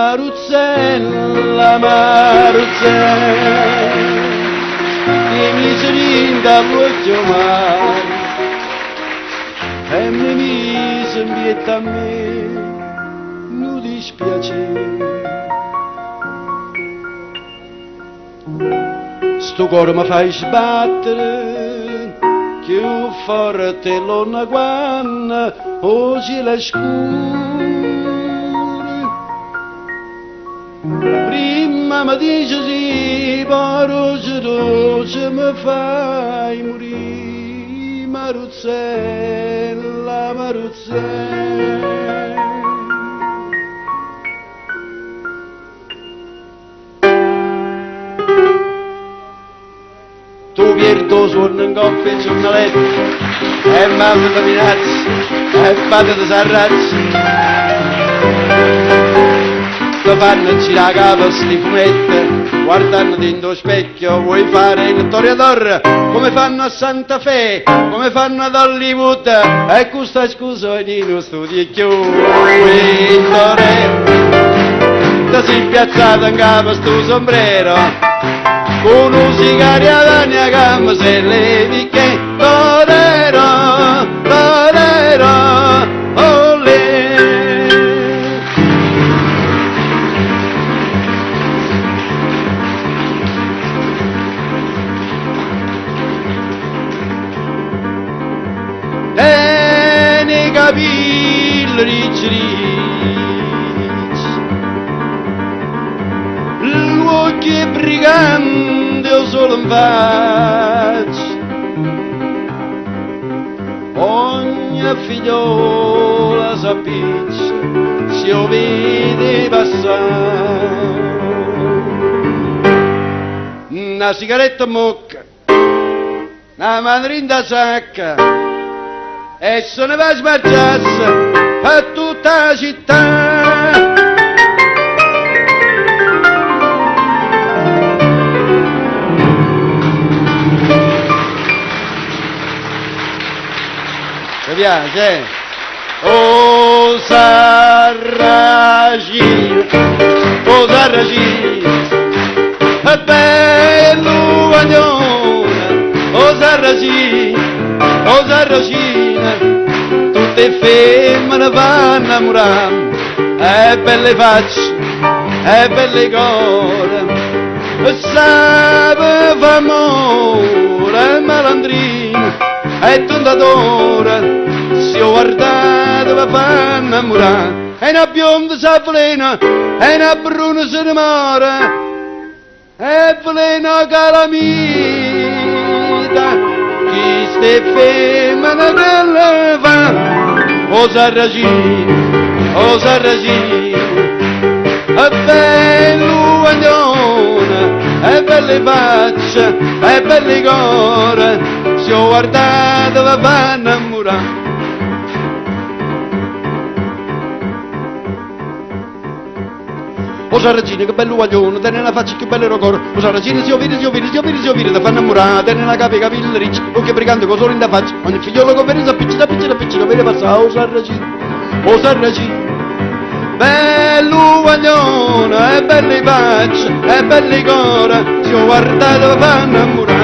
Maruzzella, Maruzzella, che mi serinda voglio mare, e mi mise in pietà a me, non dispiacere. Sto cuore mi fai sbattere, più forte l'onna guanna, oggi la scura. Prima mi dice sì, poi roce mi fai morire, Maruzzella, Maruzzella. Tu pierdo suono in coppia e giornaletto, e mamma da minazzi, e padre da sarrazzi. Ti fanno girare la capa sti fumette, guardando dentro lo specchio, vuoi fare il toreador, come fanno a Santa Fe, come fanno ad Hollywood, e questa scusa di non studi più. Ti sei piazzato in capo a sto sombrero, con un sigario alla mia gamba se levi che torero, torero, olè. E nei capelli ricci ricci, l'occhio brigante o solo in faccia, ogni figliola s'appiccia, si lo vede passare. Una sigaretta a mocca, una mandrinda sacca, e se ne va a smargiarsi a tutta la città. Mi piace, oh Sarracino, è bello guaglione, oh Sarracino, tutte femmine vanno innamorare, e belle facce, e belle core, sape fa amore, malandrino, e tentatore, si ho guardato la fa innamorare, e una bionda s'avvelena, e una bruna se ne muore, e veleno calamita, chi ste femmine che le fa, o Sarracino, è bello guaglione, è belle facce, è belle core, si ho guardato la fa innamorare. O Sarracino che bello guaglione, tiene una faccia che bello rocore, o Sarracino si ovvire, da fa innamorare, tiene una capa e capelli ricci, occhi brigante con solo in da faccia, ogni figliolo con veri s'appiccia, vede passare, o Sarracino, bello guaglione, e belle facce, e belle core, si ho guardato la fa innamorare.